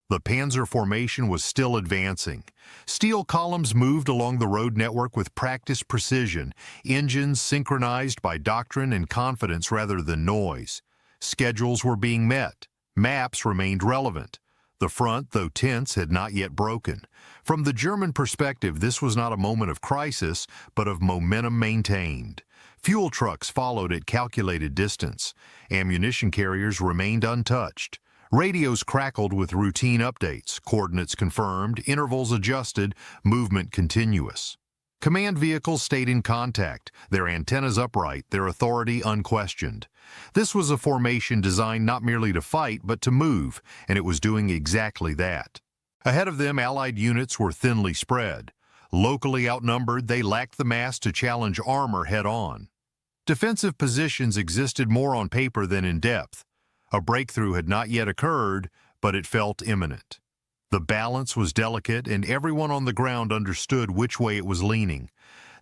The Panzer formation was still advancing. Steel columns moved along the road network with practiced precision, engines synchronized by doctrine and confidence rather than noise. Schedules were being met. Maps remained relevant. The front, though tense, had not yet broken. From the German perspective, this was not a moment of crisis, but of momentum maintained. Fuel trucks followed at calculated distance. Ammunition carriers remained untouched. Radios crackled with routine updates, coordinates confirmed, intervals adjusted, movement continuous. Command vehicles stayed in contact, their antennas upright, their authority unquestioned. This was a formation designed not merely to fight, but to move, and it was doing exactly that. Ahead of them, Allied units were thinly spread. Locally outnumbered, they lacked the mass to challenge armor head-on. Defensive positions existed more on paper than in depth. A breakthrough had not yet occurred, but it felt imminent. The balance was delicate, and everyone on the ground understood which way it was leaning.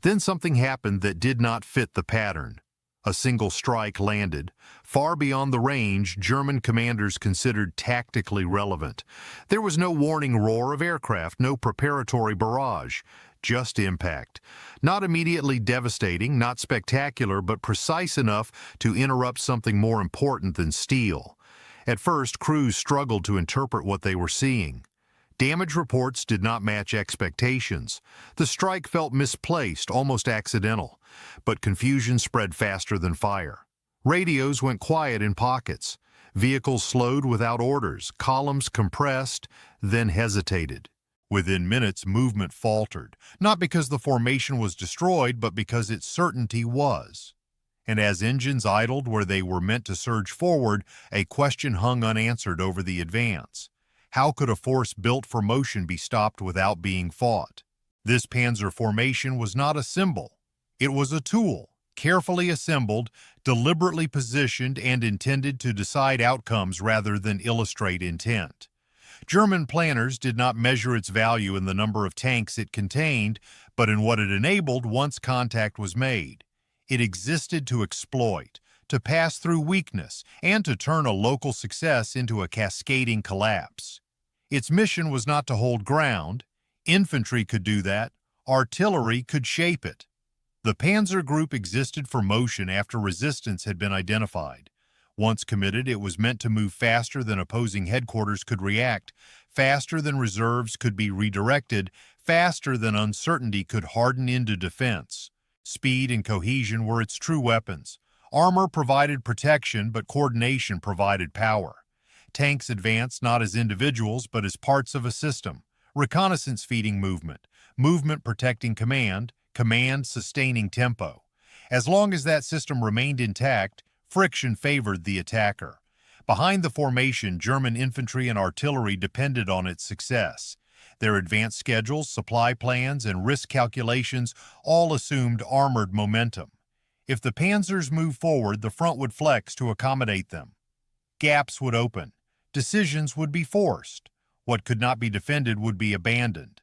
Then something happened that did not fit the pattern. A single strike landed, far beyond the range German commanders considered tactically relevant. There was no warning roar of aircraft, no preparatory barrage, just impact. Not immediately devastating, not spectacular, but precise enough to interrupt something more important than steel. At first, crews struggled to interpret what they were seeing. Damage reports did not match expectations. The strike felt misplaced, almost accidental, but confusion spread faster than fire. Radios went quiet in pockets. Vehicles slowed without orders, columns compressed, then hesitated. Within minutes, movement faltered, not because the formation was destroyed, but because its certainty was. And as engines idled where they were meant to surge forward, a question hung unanswered over the advance. How could a force built for motion be stopped without being fought? This Panzer formation was not a symbol. It was a tool, carefully assembled, deliberately positioned, and intended to decide outcomes rather than illustrate intent. German planners did not measure its value in the number of tanks it contained, but in what it enabled once contact was made. It existed to exploit, to pass through weakness, and to turn a local success into a cascading collapse. Its mission was not to hold ground. Infantry could do that. Artillery could shape it. The Panzer Group existed for motion after resistance had been identified. Once committed, it was meant to move faster than opposing headquarters could react, faster than reserves could be redirected, faster than uncertainty could harden into defense. Speed and cohesion were its true weapons. Armor provided protection, but coordination provided power. Tanks advanced not as individuals, but as parts of a system. Reconnaissance feeding movement, movement protecting command, command sustaining tempo. As long as that system remained intact, friction favored the attacker. Behind the formation, German infantry and artillery depended on its success. Their advanced schedules, supply plans, and risk calculations all assumed armored momentum. If the panzers moved forward, the front would flex to accommodate them. Gaps would open. Decisions would be forced. What could not be defended would be abandoned.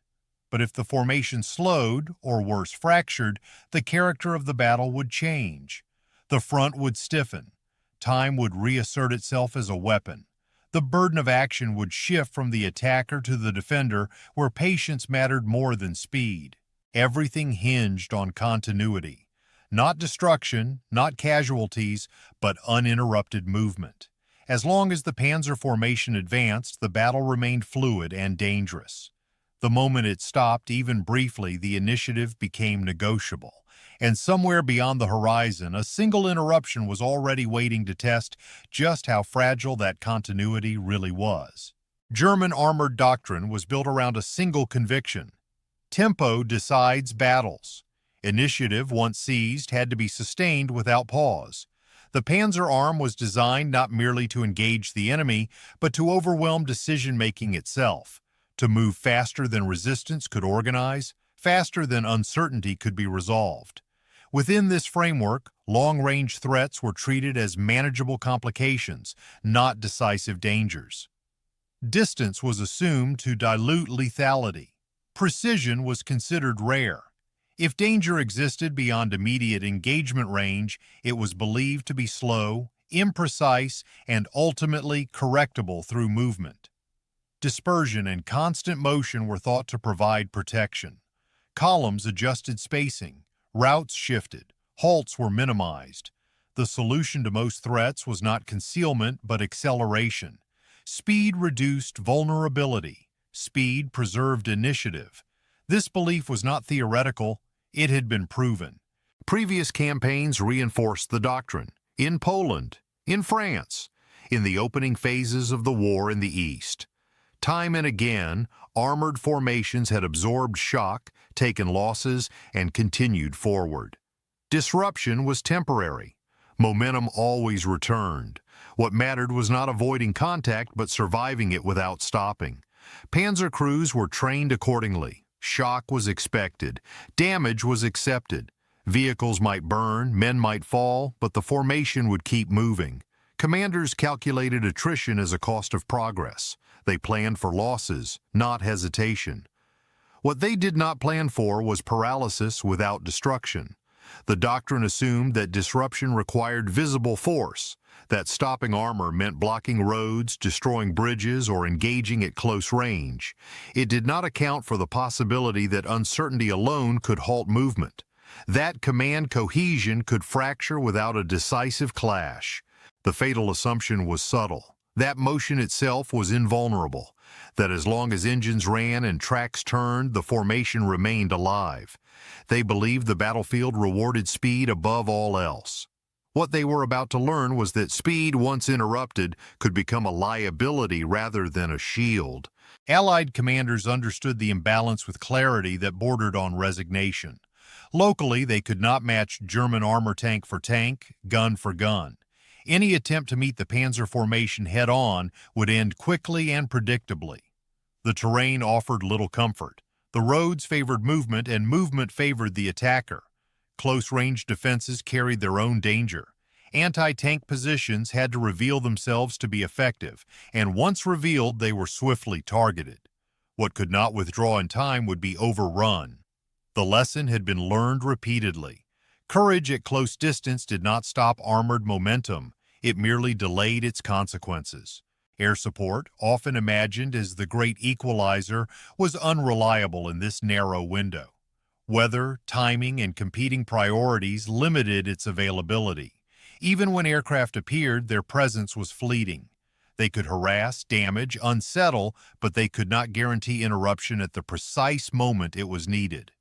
But if the formation slowed, or worse, fractured, the character of the battle would change. The front would stiffen. Time would reassert itself as a weapon. The burden of action would shift from the attacker to the defender, where patience mattered more than speed. Everything hinged on continuity. Not destruction, not casualties, but uninterrupted movement. As long as the Panzer formation advanced, the battle remained fluid and dangerous. The moment it stopped, even briefly, the initiative became negotiable. And somewhere beyond the horizon, a single interruption was already waiting to test just how fragile that continuity really was. German armored doctrine was built around a single conviction. Tempo decides battles. Initiative, once seized, had to be sustained without pause. The Panzer arm was designed not merely to engage the enemy, but to overwhelm decision-making itself, to move faster than resistance could organize, faster than uncertainty could be resolved. Within this framework, long-range threats were treated as manageable complications, not decisive dangers. Distance was assumed to dilute lethality. Precision was considered rare. If danger existed beyond immediate engagement range, it was believed to be slow, imprecise, and ultimately correctable through movement. Dispersion and constant motion were thought to provide protection. Columns adjusted spacing, routes shifted, halts were minimized. The solution to most threats was not concealment but acceleration. Speed reduced vulnerability. Speed preserved initiative. This belief was not theoretical, it had been proven. Previous campaigns reinforced the doctrine. In Poland, in France, in the opening phases of the war in the East. Time and again, armored formations had absorbed shock, taken losses, and continued forward. Disruption was temporary. Momentum always returned. What mattered was not avoiding contact, but surviving it without stopping. Panzer crews were trained accordingly. Shock was expected. Damage was accepted. Vehicles might burn, men might fall, but the formation would keep moving. Commanders calculated attrition as a cost of progress. They planned for losses, not hesitation. What they did not plan for was paralysis without destruction. The doctrine assumed that disruption required visible force, that stopping armor meant blocking roads, destroying bridges, or engaging at close range. It did not account for the possibility that uncertainty alone could halt movement, that command cohesion could fracture without a decisive clash. The fatal assumption was subtle, that motion itself was invulnerable, that as long as engines ran and tracks turned, the formation remained alive. They believed the battlefield rewarded speed above all else. What they were about to learn was that speed, once interrupted, could become a liability rather than a shield. Allied commanders understood the imbalance with clarity that bordered on resignation. Locally, they could not match German armor tank for tank, gun for gun. Any attempt to meet the Panzer formation head-on would end quickly and predictably. The terrain offered little comfort. The roads favored movement, and movement favored the attacker. Close-range defenses carried their own danger. Anti-tank positions had to reveal themselves to be effective, and once revealed, they were swiftly targeted. What could not withdraw in time would be overrun. The lesson had been learned repeatedly. Courage at close distance did not stop armored momentum. It merely delayed its consequences. Air support, often imagined as the great equalizer, was unreliable in this narrow window. Weather, timing, and competing priorities limited its availability. Even when aircraft appeared, their presence was fleeting. They could harass, damage, unsettle, but they could not guarantee interruption at the precise moment it was needed.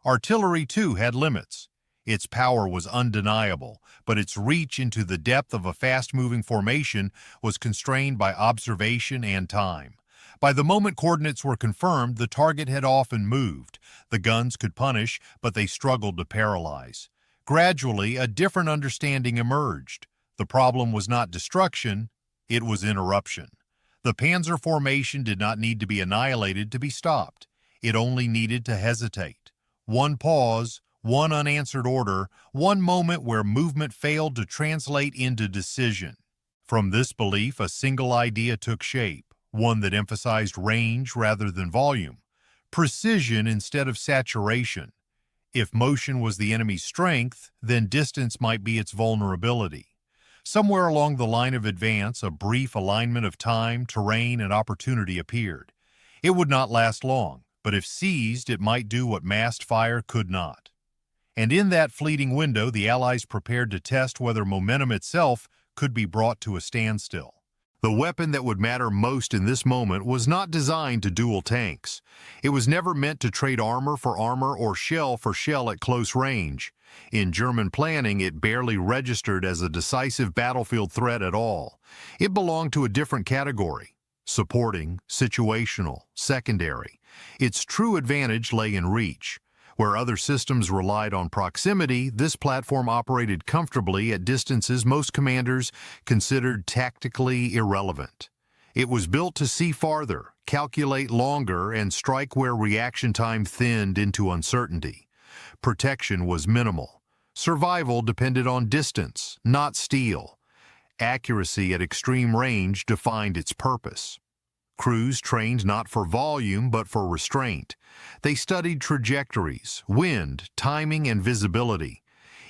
Artillery, too, had limits. Its power was undeniable, but its reach into the depth of a fast-moving formation was constrained by observation and time. By the moment coordinates were confirmed, the target had often moved. The guns could punish, but they struggled to paralyze. Gradually, a different understanding emerged. The problem was not destruction, it was interruption. The Panzer formation did not need to be annihilated to be stopped. It only needed to hesitate. One pause, one unanswered order, one moment where movement failed to translate into decision. From this belief, a single idea took shape, one that emphasized range rather than volume, precision instead of saturation. If motion was the enemy's strength, then distance might be its vulnerability. Somewhere along the line of advance, a brief alignment of time, terrain, and opportunity appeared. It would not last long, but if seized, it might do what massed fire could not. And in that fleeting window, the Allies prepared to test whether momentum itself could be brought to a standstill. The weapon that would matter most in this moment was not designed to duel tanks. It was never meant to trade armor for armor or shell for shell at close range. In German planning, it barely registered as a decisive battlefield threat at all. It belonged to a different category: supporting, situational, secondary. Its true advantage lay in reach. Where other systems relied on proximity, this platform operated comfortably at distances most commanders considered tactically irrelevant. It was built to see farther, calculate longer, and strike where reaction time thinned into uncertainty. Protection was minimal. Survival depended on distance, not steel. Accuracy at extreme range defined its purpose. Crews trained not for volume but for restraint. They studied trajectories, wind, timing, and visibility.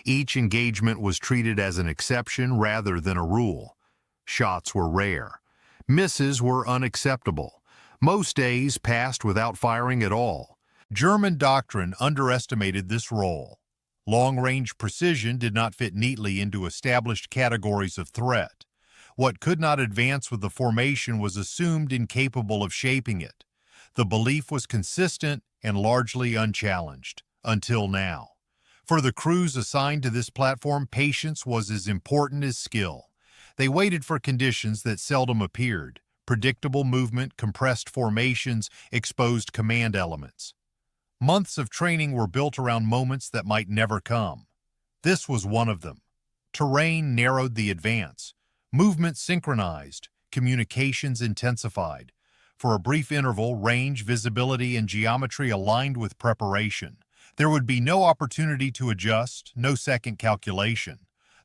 Each engagement was treated as an exception rather than a rule. Shots were rare. Misses were unacceptable. Most days passed without firing at all. German doctrine underestimated this role. Long-range precision did not fit neatly into established categories of threat. What could not advance with the formation was assumed incapable of shaping it. The belief was consistent and largely unchallenged, until now. For the crews assigned to this platform, patience was as important as skill. They waited for conditions that seldom appeared: predictable movement, compressed formations, exposed command elements. Months of training were built around moments that might never come. This was one of them. Terrain narrowed the advance. Movement synchronized. Communications intensified. For a brief interval, range, visibility, and geometry aligned with preparation. There would be no opportunity to adjust, no second calculation.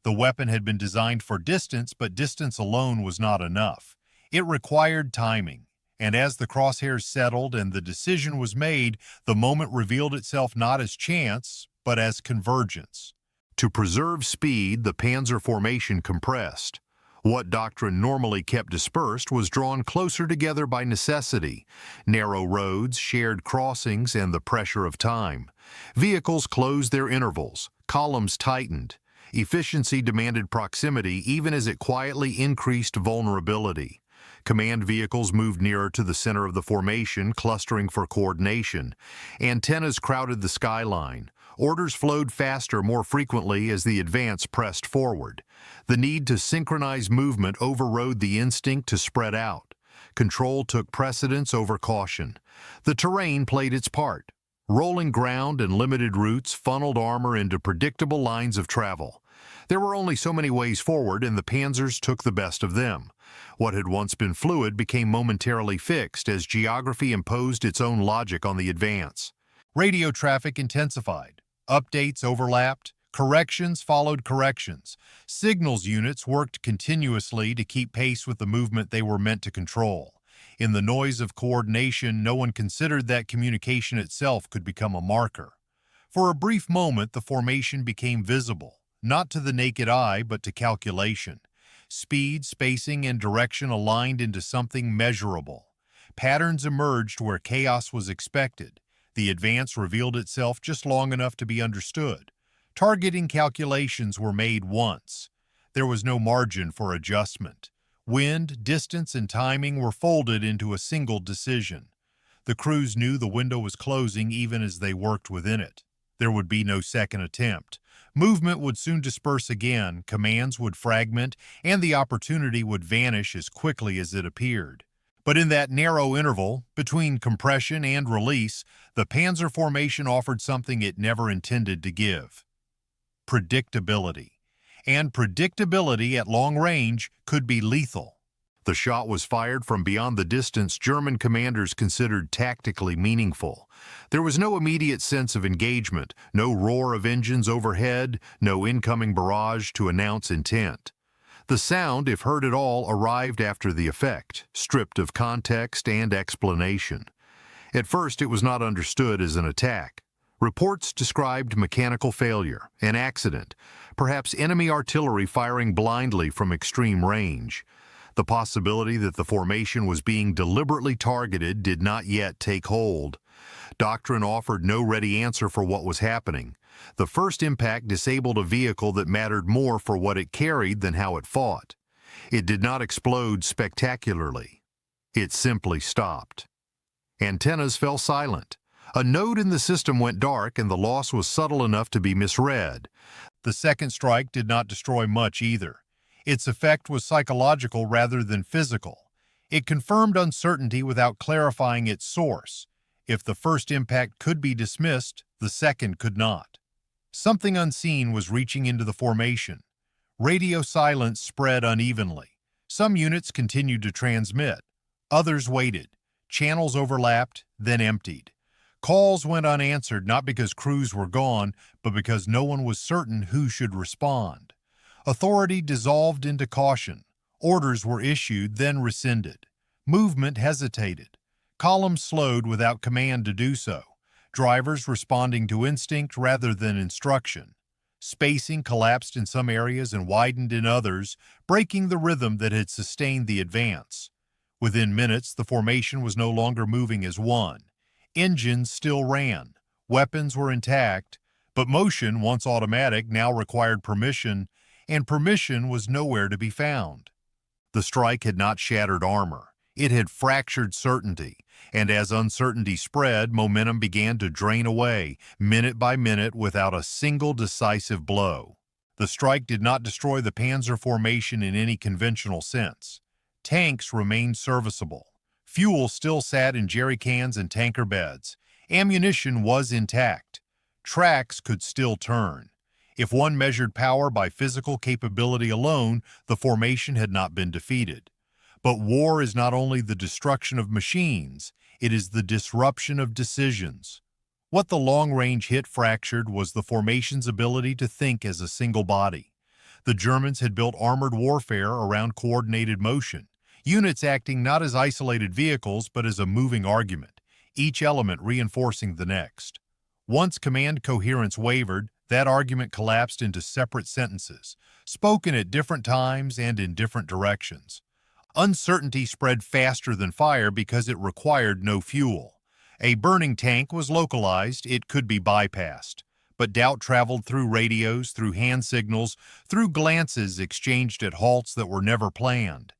The weapon had been designed for distance, but distance alone was not enough. It required timing, and as the crosshairs settled and the decision was made, the moment revealed itself not as chance, but as convergence. To preserve speed, the Panzer formation compressed. What doctrine normally kept dispersed was drawn closer together by necessity: narrow roads, shared crossings, and the pressure of time. Vehicles closed their intervals, columns tightened. Efficiency demanded proximity even as it quietly increased vulnerability. Command vehicles moved nearer to the center of the formation, clustering for coordination. Antennas crowded the skyline. Orders flowed faster, more frequently as the advance pressed forward. The need to synchronize movement overrode the instinct to spread out. Control took precedence over caution. The terrain played its part. Rolling ground and limited routes funneled armor into predictable lines of travel. There were only so many ways forward, and the Panzers took the best of them. What had once been fluid became momentarily fixed as geography imposed its own logic on the advance. Radio traffic intensified. Updates overlapped. Corrections followed corrections. Signals units worked continuously to keep pace with the movement they were meant to control. In the noise of coordination, no one considered that communication itself could become a marker. For a brief moment, the formation became visible, not to the naked eye, but to calculation. Speed, spacing, and direction aligned into something measurable. Patterns emerged where chaos was expected. The advance revealed itself just long enough to be understood. Targeting calculations were made once. There was no margin for adjustment. Wind, distance, and timing were folded into a single decision. The crews knew the window was closing even as they worked within it. There would be no second attempt. Movement would soon disperse again, commands would fragment, and the opportunity would vanish as quickly as it appeared. But in that narrow interval, between compression and release, the Panzer formation offered something it never intended to give: predictability. And predictability at long range could be lethal. The shot was fired from beyond the distance German commanders considered tactically meaningful. There was no immediate sense of engagement, no roar of engines overhead, no incoming barrage to announce intent. The sound, if heard at all, arrived after the effect, stripped of context and explanation. At first, it was not understood as an attack. Reports described mechanical failure, an accident, perhaps enemy artillery firing blindly from extreme range. The possibility that the formation was being deliberately targeted did not yet take hold. Doctrine offered no ready answer for what was happening. The first impact disabled a vehicle that mattered more for what it carried than how it fought. It did not explode spectacularly. It simply stopped. Antennas fell silent. A node in the system went dark, and the loss was subtle enough to be misread. The second strike did not destroy much either. Its effect was psychological rather than physical. It confirmed uncertainty without clarifying its source. If the first impact could be dismissed, the second could not. Something unseen was reaching into the formation. Radio silence spread unevenly. Some units continued to transmit. Others waited. Channels overlapped, then emptied. Calls went unanswered not because crews were gone, but because no one was certain who should respond. Authority dissolved into caution. Orders were issued, then rescinded. Movement hesitated. Columns slowed without command to do so. Drivers responding to instinct rather than instruction. Spacing collapsed in some areas and widened in others, breaking the rhythm that had sustained the advance. Within minutes, the formation was no longer moving as one. Engines still ran, weapons were intact, but motion, once automatic, now required permission, and permission was nowhere to be found. The strike had not shattered armor. It had fractured certainty, and as uncertainty spread, momentum began to drain away, minute by minute, without a single decisive blow. The strike did not destroy the Panzer formation in any conventional sense. Tanks remained serviceable. Fuel still sat in jerry cans and tanker beds. Ammunition was intact. Tracks could still turn. If one measured power by physical capability alone, the formation had not been defeated. But war is not only the destruction of machines, it is the disruption of decisions. What the long-range hit fractured was the formation's ability to think as a single body. The Germans had built armored warfare around coordinated motion, units acting not as isolated vehicles but as a moving argument, each element reinforcing the next. Once command coherence wavered, that argument collapsed into separate sentences, spoken at different times and in different directions. Uncertainty spread faster than fire because it required no fuel. A burning tank was localized, it could be bypassed. But doubt traveled through radios, through hand signals, through glances exchanged at halts that were never planned.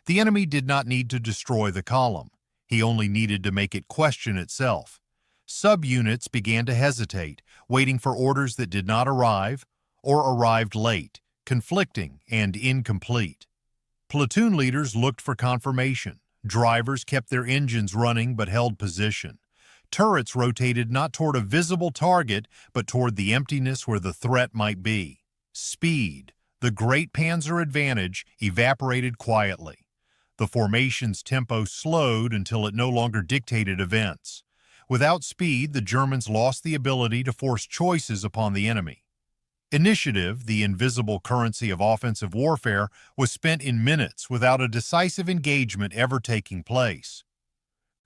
The enemy did not need to destroy the column. He only needed to make it question itself. Subunits began to hesitate, waiting for orders that did not arrive or arrived late, conflicting and incomplete. Platoon leaders looked for confirmation. Drivers kept their engines running but held position. Turrets rotated not toward a visible target but toward the emptiness where the threat might be. Speed, the great Panzer advantage, evaporated quietly. The formation's tempo slowed until it no longer dictated events. Without speed, the Germans lost the ability to force choices upon the enemy. Initiative, the invisible currency of offensive warfare, was spent in minutes without a decisive engagement ever taking place.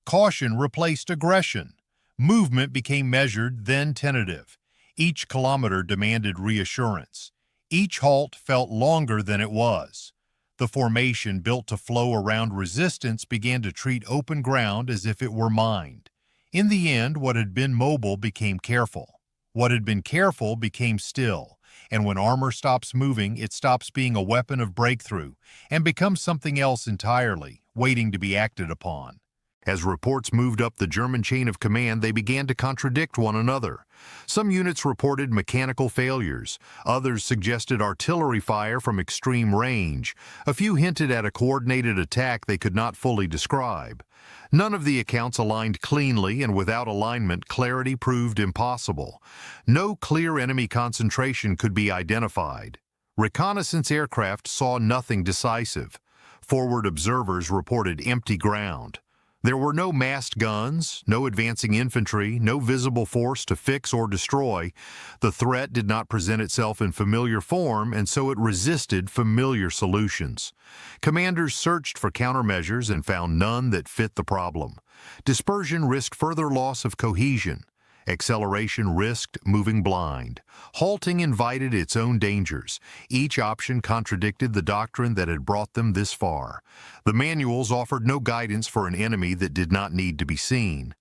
Caution replaced aggression. Movement became measured, then tentative. Each kilometer demanded reassurance. Each halt felt longer than it was. The formation, built to flow around resistance, began to treat open ground as if it were mined. In the end, what had been mobile became careful. What had been careful became still, and when armor stops moving, it stops being a weapon of breakthrough and becomes something else entirely, waiting to be acted upon. As reports moved up the German chain of command, they began to contradict one another. Some units reported mechanical failures. Others suggested artillery fire from extreme range. A few hinted at a coordinated attack they could not fully describe. None of the accounts aligned cleanly, and without alignment, clarity proved impossible. No clear enemy concentration could be identified. Reconnaissance aircraft saw nothing decisive. Forward observers reported empty ground. There were no massed guns, no advancing infantry, no visible force to fix or destroy. The threat did not present itself in familiar form, and so it resisted familiar solutions. Commanders searched for countermeasures and found none that fit the problem. Dispersion risked further loss of cohesion. Acceleration risked moving blind. Halting invited its own dangers. Each option contradicted the doctrine that had brought them this far. The manuals offered no guidance for an enemy that did not need to be seen.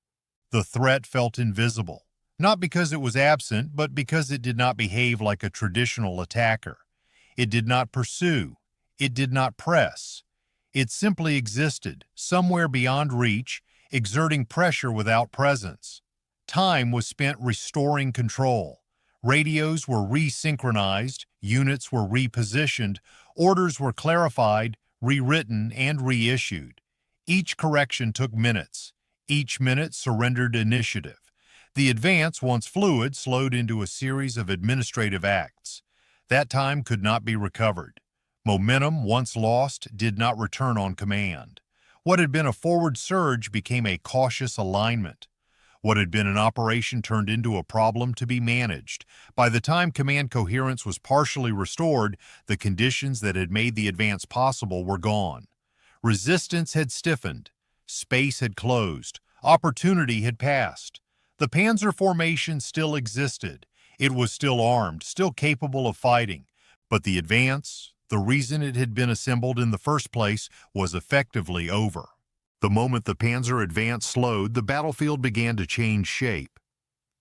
The threat felt invisible, not because it was absent, but because it did not behave like a traditional attacker. It did not pursue. It did not press. It simply existed, somewhere beyond reach, exerting pressure without presence. Time was spent restoring control. Radios were resynchronized, units were repositioned, orders were clarified, rewritten, and reissued. Each correction took minutes. Each minute surrendered initiative. The advance, once fluid, slowed into a series of administrative acts. That time could not be recovered. Momentum, once lost, did not return on command. What had been a forward surge became a cautious alignment. What had been an operation turned into a problem to be managed. By the time command coherence was partially restored, the conditions that had made the advance possible were gone. Resistance had stiffened. Space had closed. Opportunity had passed. The Panzer formation still existed. It was still armed, still capable of fighting. But the advance, the reason it had been assembled in the first place, was effectively over. The moment the Panzer advance slowed, the battlefield began to change shape.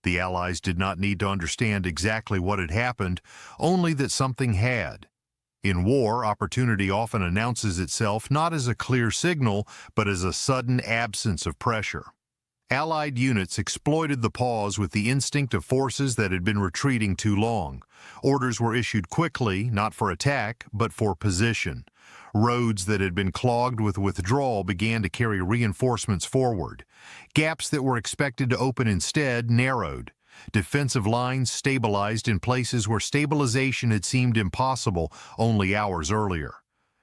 The Allies did not need to understand exactly what had happened, only that something had. In war, opportunity often announces itself not as a clear signal, but as a sudden absence of pressure. Allied units exploited the pause with the instinct of forces that had been retreating too long. Orders were issued quickly, not for attack, but for position. Roads that had been clogged with withdrawal began to carry reinforcements forward. Gaps that were expected to open instead narrowed. Defensive lines stabilized in places where stabilization had seemed impossible only hours earlier.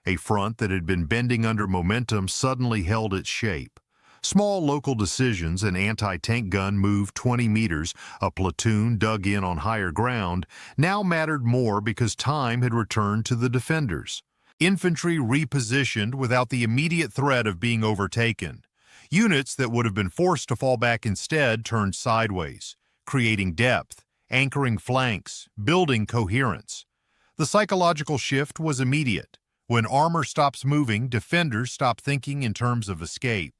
A front that had been bending under momentum suddenly held its shape. Small local decisions, an anti-tank gun moved 20 meters, a platoon dug in on higher ground, now mattered more because time had returned to the defenders. Infantry repositioned without the immediate threat of being overtaken. Units that would have been forced to fall back instead turned sideways, creating depth, anchoring flanks, building coherence. The psychological shift was immediate. When armor stops moving, defenders stop thinking in terms of escape.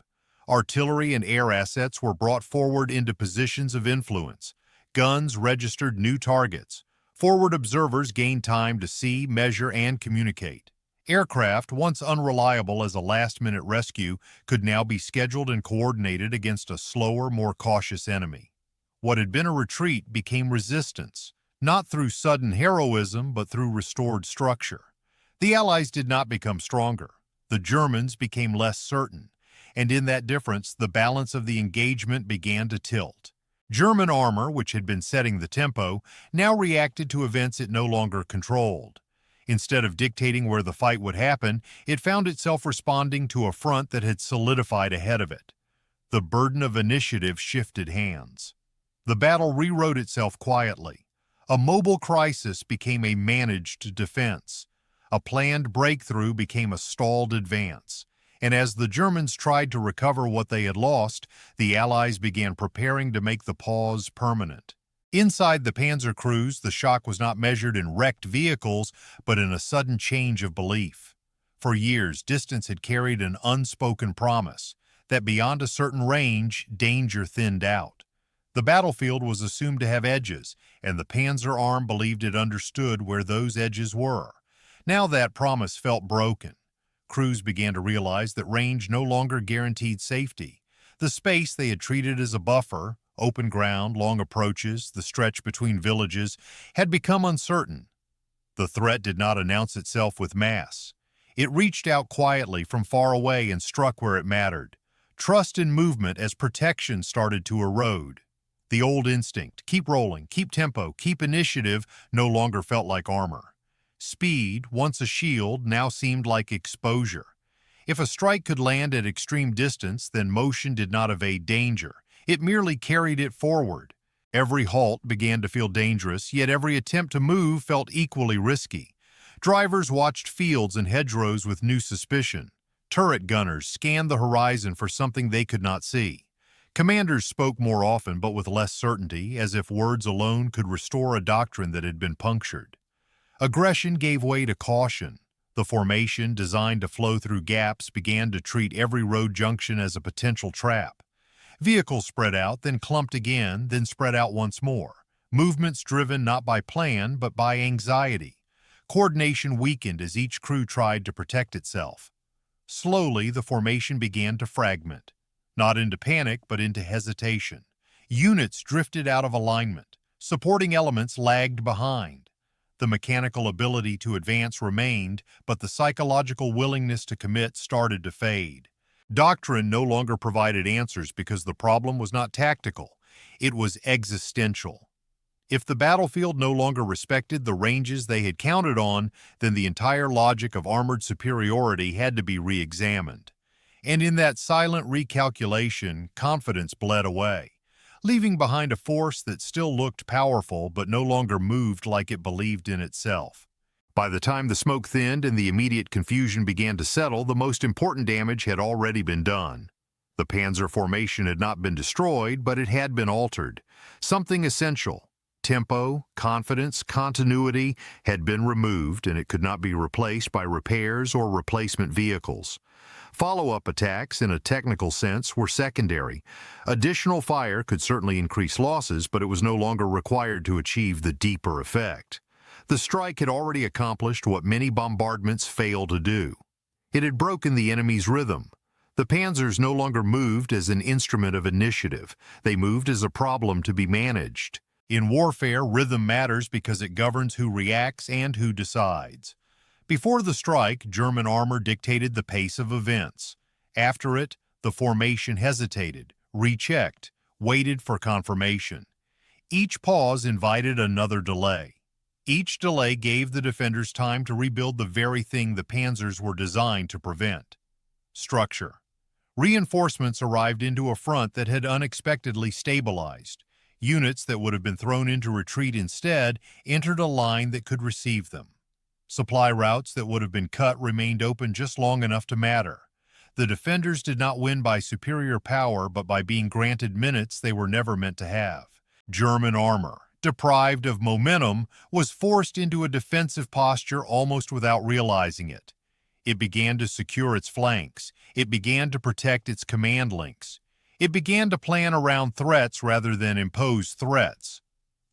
Artillery and air assets were brought forward into positions of influence. Guns registered new targets. Forward observers gained time to see, measure, and communicate. Aircraft, once unreliable as a last-minute rescue, could now be scheduled and coordinated against a slower, more cautious enemy. What had been a retreat became resistance, not through sudden heroism, but through restored structure. The Allies did not become stronger. The Germans became less certain, and in that difference, the balance of the engagement began to tilt. German armor, which had been setting the tempo, now reacted to events it no longer controlled. Instead of dictating where the fight would happen, it found itself responding to a front that had solidified ahead of it. The burden of initiative shifted hands. The battle rewrote itself quietly. A mobile crisis became a managed defense. A planned breakthrough became a stalled advance. And as the Germans tried to recover what they had lost, the Allies began preparing to make the pause permanent. Inside the Panzer crews, the shock was not measured in wrecked vehicles, but in a sudden change of belief. For years, distance had carried an unspoken promise that beyond a certain range, danger thinned out. The battlefield was assumed to have edges, and the Panzer arm believed it understood where those edges were. Now that promise felt broken. Crews began to realize that range no longer guaranteed safety. The space they had treated as a buffer, open ground, long approaches, the stretch between villages, had become uncertain. The threat did not announce itself with mass. It reached out quietly from far away and struck where it mattered. Trust in movement as protection started to erode. The old instinct, keep rolling, keep tempo, keep initiative, no longer felt like armor. Speed, once a shield, now seemed like exposure. If a strike could land at extreme distance, then motion did not evade danger. It merely carried it forward. Every halt began to feel dangerous, yet every attempt to move felt equally risky. Drivers watched fields and hedgerows with new suspicion. Turret gunners scanned the horizon for something they could not see. Commanders spoke more often, but with less certainty, as if words alone could restore a doctrine that had been punctured. Aggression gave way to caution. The formation, designed to flow through gaps, began to treat every road junction as a potential trap. Vehicles spread out, then clumped again, then spread out once more. Movements driven not by plan, but by anxiety. Coordination weakened as each crew tried to protect itself. Slowly, the formation began to fragment. Not into panic, but into hesitation. Units drifted out of alignment. Supporting elements lagged behind. The mechanical ability to advance remained, but the psychological willingness to commit started to fade. Doctrine no longer provided answers because the problem was not tactical. It was existential. If the battlefield no longer respected the ranges they had counted on, then the entire logic of armored superiority had to be re-examined. And in that silent recalculation, confidence bled away, leaving behind a force that still looked powerful but no longer moved like it believed in itself. By the time the smoke thinned and the immediate confusion began to settle, the most important damage had already been done. The Panzer formation had not been destroyed, but it had been altered. Something essential, tempo, confidence, continuity, had been removed, and it could not be replaced by repairs or replacement vehicles. Follow-up attacks, in a technical sense, were secondary. Additional fire could certainly increase losses, but it was no longer required to achieve the deeper effect. The strike had already accomplished what many bombardments fail to do. It had broken the enemy's rhythm. The panzers no longer moved as an instrument of initiative. They moved as a problem to be managed. In warfare, rhythm matters because it governs who reacts and who decides. Before the strike, German armor dictated the pace of events. After it, the formation hesitated, rechecked, waited for confirmation. Each pause invited another delay. Each delay gave the defenders time to rebuild the very thing the panzers were designed to prevent. Structure. Reinforcements arrived into a front that had unexpectedly stabilized. Units that would have been thrown into retreat instead entered a line that could receive them. Supply routes that would have been cut remained open just long enough to matter. The defenders did not win by superior power, but by being granted minutes they were never meant to have. German armor, deprived of momentum, was forced into a defensive posture almost without realizing it. It began to secure its flanks. It began to protect its command links. It began to plan around threats rather than impose threats.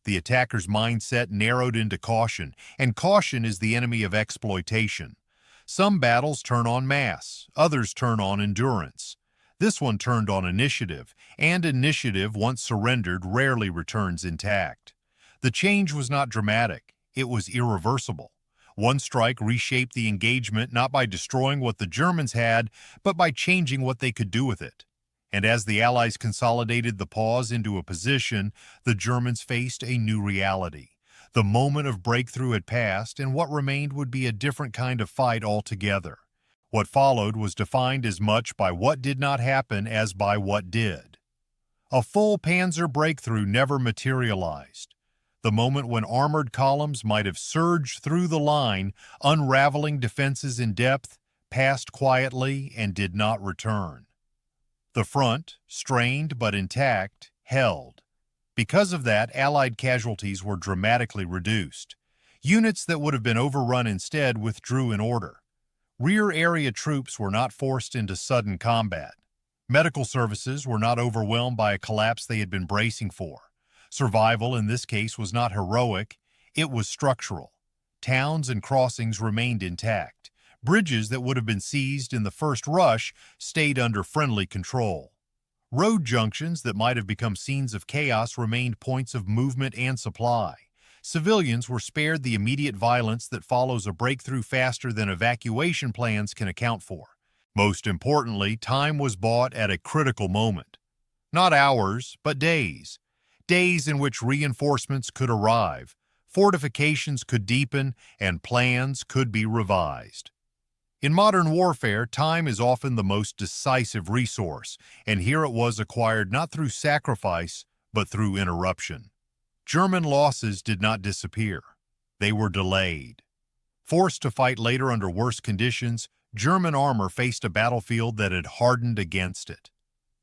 The attacker's mindset narrowed into caution, and caution is the enemy of exploitation. Some battles turn on mass, others turn on endurance. This one turned on initiative, and initiative, once surrendered, rarely returns intact. The change was not dramatic, it was irreversible. One strike reshaped the engagement not by destroying what the Germans had, but by changing what they could do with it. And as the Allies consolidated the pause into a position, the Germans faced a new reality. The moment of breakthrough had passed, and what remained would be a different kind of fight altogether. What followed was defined as much by what did not happen as by what did. A full Panzer breakthrough never materialized. The moment when armored columns might have surged through the line, unraveling defenses in depth, passed quietly and did not return. The front, strained but intact, held. Because of that, Allied casualties were dramatically reduced. Units that would have been overrun instead withdrew in order. Rear area troops were not forced into sudden combat. Medical services were not overwhelmed by a collapse they had been bracing for. Survival in this case was not heroic, it was structural. Towns and crossings remained intact. Bridges that would have been seized in the first rush stayed under friendly control. Road junctions that might have become scenes of chaos remained points of movement and supply. Civilians were spared the immediate violence that follows a breakthrough faster than evacuation plans can account for. Most importantly, time was bought at a critical moment. Not hours, but days. Days in which reinforcements could arrive, fortifications could deepen, and plans could be revised. In modern warfare, time is often the most decisive resource, and here it was acquired not through sacrifice, but through interruption. German losses did not disappear. They were delayed. Forced to fight later under worse conditions, German armor faced a battlefield that had hardened against it.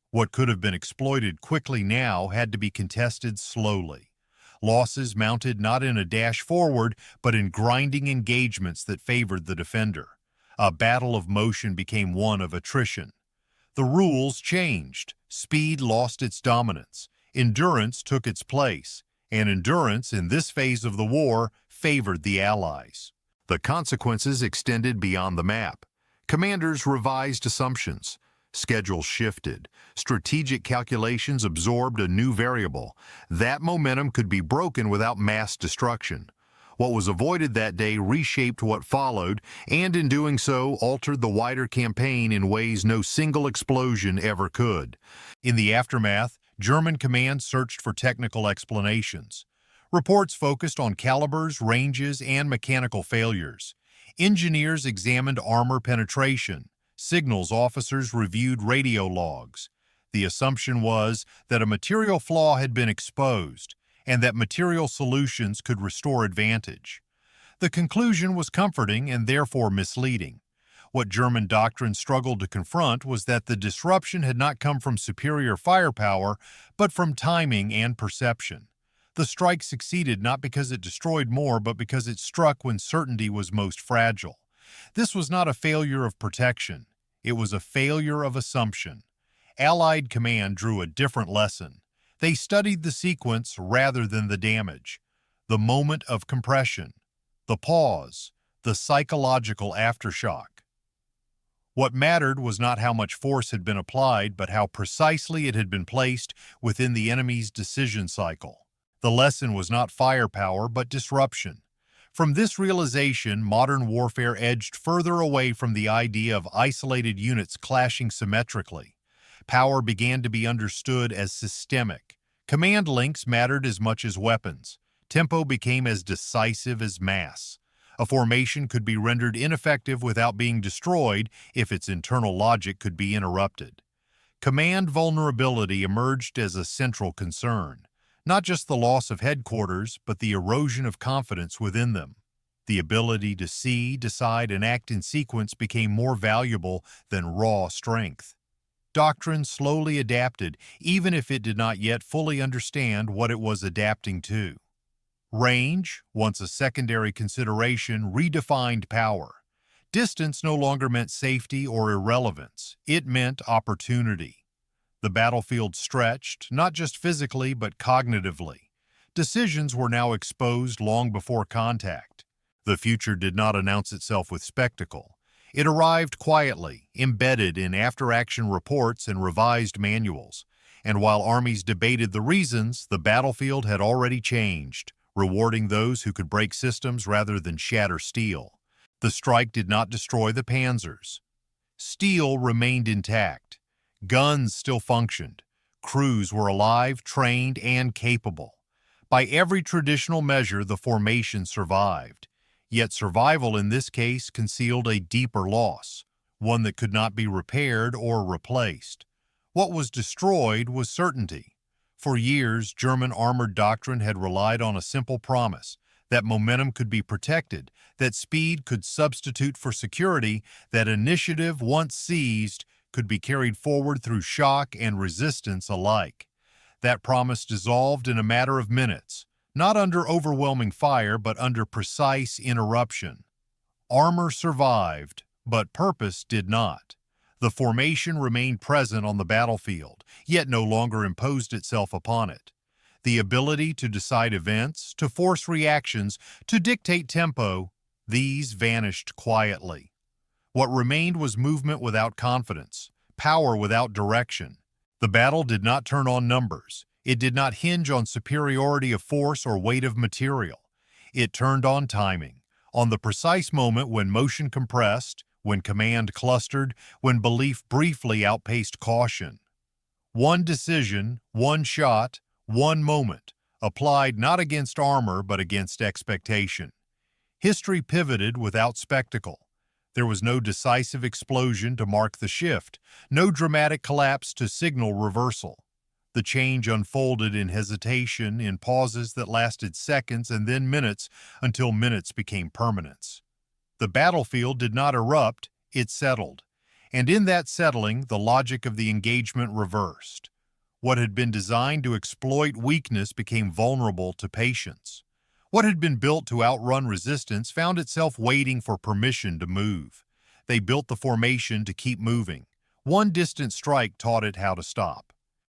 What could have been exploited quickly now had to be contested slowly. Losses mounted not in a dash forward, but in grinding engagements that favored the defender. A battle of motion became one of attrition. The rules changed. Speed lost its dominance. Endurance took its place, and endurance in this phase of the war favored the Allies. The consequences extended beyond the map. Commanders revised assumptions. Schedules shifted. Strategic calculations absorbed a new variable. That momentum could be broken without mass destruction. What was avoided that day reshaped what followed, and in doing so, altered the wider campaign in ways no single explosion ever could. In the aftermath, German command searched for technical explanations. Reports focused on calibers, ranges, and mechanical failures. Engineers examined armor penetration. Signals officers reviewed radio logs. The assumption was that a material flaw had been exposed, and that material solutions could restore advantage. The conclusion was comforting and therefore misleading. What German doctrine struggled to confront was that the disruption had not come from superior firepower, but from timing and perception. The strike succeeded not because it destroyed more, but because it struck when certainty was most fragile. This was not a failure of protection. It was a failure of assumption. Allied command drew a different lesson. They studied the sequence rather than the damage, the moment of compression, the pause, the psychological aftershock. What mattered was not how much force had been applied, but how precisely it had been placed within the enemy's decision cycle. The lesson was not firepower, but disruption. From this realization, modern warfare edged further away from the idea of isolated units clashing symmetrically. Power began to be understood as systemic. Command links mattered as much as weapons. Tempo became as decisive as mass. A formation could be rendered ineffective without being destroyed if its internal logic could be interrupted. Command vulnerability emerged as a central concern. Not just the loss of headquarters, but the erosion of confidence within them. The ability to see, decide, and act in sequence became more valuable than raw strength. Doctrine slowly adapted, even if it did not yet fully understand what it was adapting to. Range, once a secondary consideration, redefined power. Distance no longer meant safety or irrelevance. It meant opportunity. The battlefield stretched, not just physically but cognitively. Decisions were now exposed long before contact. The future did not announce itself with spectacle. It arrived quietly, embedded in after-action reports and revised manuals. And while armies debated the reasons, the battlefield had already changed, rewarding those who could break systems rather than shatter steel. The strike did not destroy the Panzers. Steel remained intact. Guns still functioned. Crews were alive, trained, and capable. By every traditional measure, the formation survived. Yet survival in this case concealed a deeper loss, one that could not be repaired or replaced. What was destroyed was certainty. For years, German armored doctrine had relied on a simple promise, that momentum could be protected, that speed could substitute for security, that initiative, once seized, could be carried forward through shock and resistance alike. That promise dissolved in a matter of minutes, not under overwhelming fire, but under precise interruption. Armor survived, but purpose did not. The formation remained present on the battlefield, yet no longer imposed itself upon it. The ability to decide events, to force reactions, to dictate tempo, these vanished quietly. What remained was movement without confidence, power without direction. The battle did not turn on numbers. It did not hinge on superiority of force or weight of material. It turned on timing, on the precise moment when motion compressed, when command clustered, when belief briefly outpaced caution. One decision, one shot, one moment, applied not against armor but against expectation. History pivoted without spectacle. There was no decisive explosion to mark the shift, no dramatic collapse to signal reversal. The change unfolded in hesitation, in pauses that lasted seconds and then minutes until minutes became permanence. The battlefield did not erupt, it settled. And in that settling, the logic of the engagement reversed. What had been designed to exploit weakness became vulnerable to patience. What had been built to outrun resistance found itself waiting for permission to move. They built the formation to keep moving. One distant strike taught it how to stop.